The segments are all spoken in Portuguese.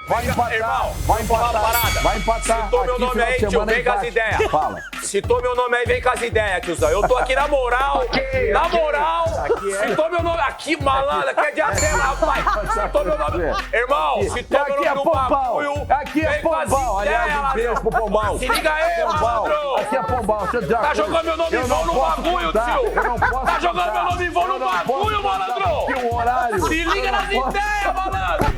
Vai empatar, irmão, vai empatar, vai empatar. Citou meu nome aí, tio, vem com as ideias. Fala. Citou meu nome aí, vem com as ideias, tiozão. Eu tô aqui na moral, na moral. Citou meu nome aqui, malandro, aqui é Diadema, rapaz. Citou meu nome. Irmão, citou meu nome no bagulho. Aqui é Pombal, aliás, um beijo pro Pombal. Se liga aí, malandro. Aqui é Pombal. Tá jogando meu nome em vão no bagulho, tio. Tá jogando meu nome em vão no bagulho, malandro. Se liga nas ideias, malandro.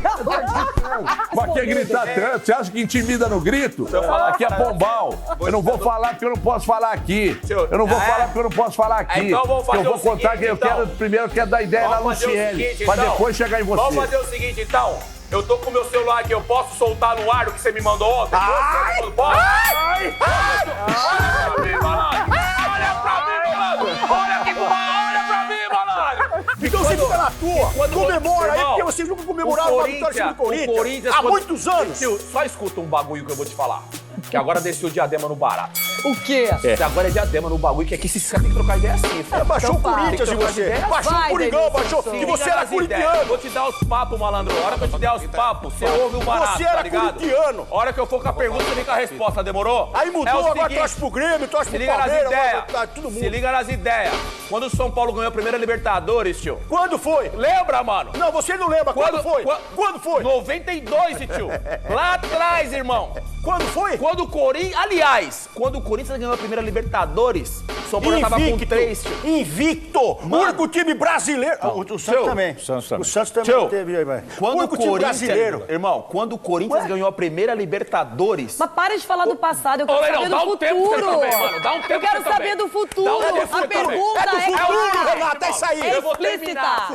Pra que gritar tanto? Você acha que intimida no grito? Aqui é Pombal. Eu não vou falar porque eu não posso falar aqui. Eu não vou falar porque eu não posso falar aqui. Então vamos fazer eu vou contar que eu quero primeiro dar ideia na Luciene, pra depois chegar em você. Vamos fazer o seguinte, então. Eu tô com o meu celular aqui, eu posso soltar no ar o que você me mandou ontem? Ai! Pode? Ai! Olha pra mim, malandro! Olha pra mim, malandro! Olha pra mim, malandro! Então você fica na tua, comemora aí, porque vocês nunca comemoraram a vitória do Corinthians há muitos anos. Tio, só escuta um bagulho que eu vou te falar. Que agora desceu o Diadema no barato. O quê? Que agora é Diadema no bagulho, que aqui esses caras têm que trocar ideia assim, filho. Baixou o Corinthians de você. Baixou o Coringão, baixou. Que você era corintiano. Vou te dar os papos, malandro. A hora que eu te der os papos, você ouve o barato, Você era tá ligado? corintiano. A hora que eu for com a pergunta, você vem com a resposta, demorou? Aí mudou, agora torce pro Grêmio, torce pro Palmeiras, agora todo mundo. Se liga nas ideias. Quando o São Paulo ganhou a primeira Libertadores, tio. Quando foi? Lembra, mano? Não, você não lembra. Quando foi? Quando foi? 92, tio. Lá atrás, irmão. Quando foi? Quando o Corinthians... Aliás, quando o Corinthians ganhou a primeira Libertadores, o São Paulo tava com 3, tio. Invicto. O único time brasileiro. O Santos também. O Santos também teve aí, vai. Quando o único time brasileiro. Irmão, quando o Corinthians ganhou a primeira Libertadores... Mas para de falar do passado, eu quero saber do futuro. Tempo você também, mano. Dá um tempo eu quero você saber do futuro. A pergunta é do futuro, Renata, é isso aí. Eu vou terminar.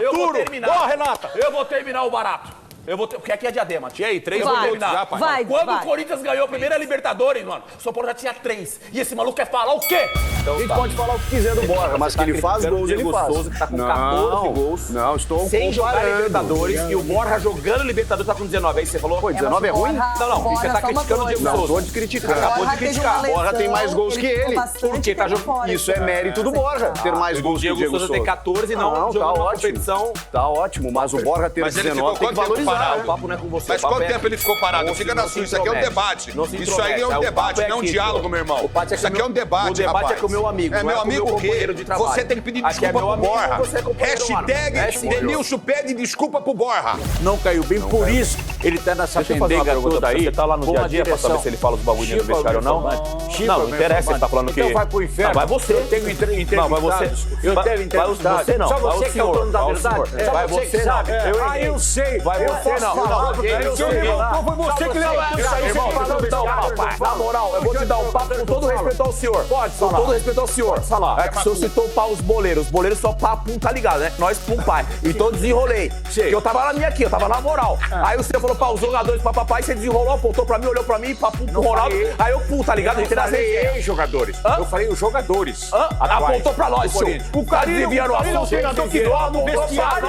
Ó, Renata. Eu vou terminar o barato. Porque aqui é Diadema. Tinha aí 3, eu vou terminar. Já, pai. Quando o Corinthians ganhou a primeira Libertadores, mano, o São Paulo já tinha 3. E esse maluco quer falar o quê? Então, a gente pode falar o que quiser do Borja, mas que ele faz gols, ele faz. Souza, que tá com 14 gols. Não, estou sem jogar comparando. Libertadores. E o Borja jogando Libertadores tá com 19. Aí você falou... Pô, 19 é ruim? Não, você tá criticando o Diego Souza. Não, tô de criticar. Acabou de criticar. O Borja tem mais gols que ele. Porque tá jogando... Isso é mérito do Borja, ter mais gols que o Diego Souza. O Diego Souza tem 14 e não tá ótimo. Competição. Tá ótimo, mas o Borja ter 19 tem que valorizar. O papo não é com você. Mas quanto tempo ele ficou parado? Fica na sua. Isso aqui é um debate. Isso aí é um debate, não é um diálogo, meu irmão. Isso aqui é um debate, O debate é com o meu amigo. É meu amigo o quê? Você tem que pedir desculpa pro Borja. Hashtag Denilson pede desculpa pro Borja. Não caiu bem, por isso ele tá nessa pendenga toda aí. Você tá lá no dia a dia pra saber se ele fala os bagulhos no vestiário ou não? Não, não interessa, ele tá falando que... Então vai pro inferno. Não, vai você. Eu tenho entrevistados. Não, vai você. Eu tenho entrevistados. Você não. Só você que é o dono da verdade. Só Vai você que você sabe. não. Eu sei. Vai você não. Eu sei. Então foi você que leu isso aí. Irmão, deixa eu te dar um papo. Na moral, eu vou te dar um papo com todo respeito ao senhor. Pode falar. Com todo respeito ao senhor. É que o senhor citou os boleiros. Os boleiros só papum, tá ligado, né? Nós pum pai. Então eu desenrolei. Porque eu tava na minha aqui, eu tava na moral. Aí o senhor falou pra os jogadores, papai, você desenrolou, apontou pra mim, olhou pra mim, papum pro Ronaldo. Aí eu pum, tá ligado? A gente era falei jogadores. Eu falei os jogadores. Apontou pra nós, senhor. O cara desviando o assunto. O treinador que dorme no vestiário.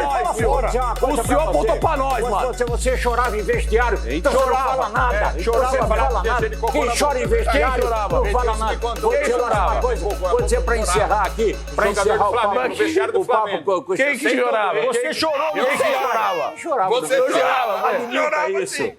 O senhor apontou pra nós, mano. Você chorava em vestiário, então você não fala nada. Chorava, não fala nada. Quem chora em vestiário não fala nada. Vou dizer pra encerrar aqui, pra encerrar o papo. Quem que chorava? Você chorou. Quem que chorava? Você chorava. Admita isso.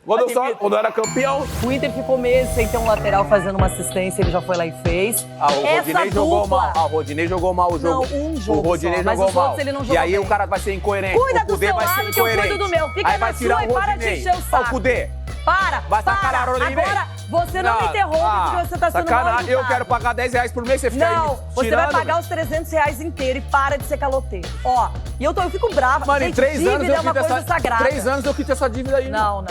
Quando eu era campeão... O Inter ficou meses sem ter um lateral fazendo uma assistência, ele já foi lá e fez. O Rodinei jogou mal. O Rodinei jogou mal o jogo. Não, um jogo O Rodinei só, mas jogou os mal. outros ele não jogou E aí bem. o cara vai ser incoerente. Cuida o do Cudê seu vai ser lado que eu incoerente. cuido do meu. Fica aí na vai tirar sua o e para de Rodinei. encher o saco. Ó, o Cudê. Para. Vai sacanear o Rodinei. Agora, você não me interrompe porque você tá sendo mal sacanagem. Eu educado. quero pagar R$10 por mês, você fica Não, aí você tirando, vai pagar os R$300 inteiro e para de ser caloteiro. Ó, e eu fico brava. Mano, em Gente, 3 anos dívida eu é uma quito coisa sagrada. 3 anos eu quito essa dívida aí. Não.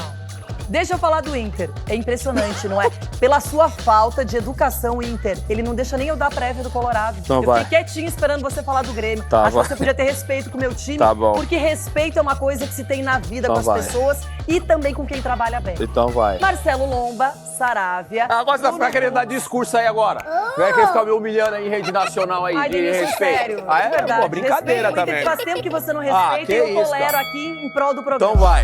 Deixa eu falar do Inter. É impressionante, não é? Pela sua falta de educação, Inter. Ele não deixa nem eu dar prévia do Colorado. Então eu fiquei quietinho esperando você falar do Grêmio. Tá, Acho que você podia ter respeito com o meu time. Tá bom. Porque respeito é uma coisa que se tem na vida Então com as vai. pessoas e também com quem trabalha bem. Então vai. Marcelo Lomba, Saravia. Agora você vai ficar querendo dar discurso aí agora. Vai querer ficar me humilhando aí em rede nacional aí, Ai, de Denilson, respeito. sério. Ah, é? Verdade. Pô, brincadeira Respeito o Inter, também. Faz tempo que você não respeita que e eu isso, tolero cara. aqui em prol do programa. Então vai.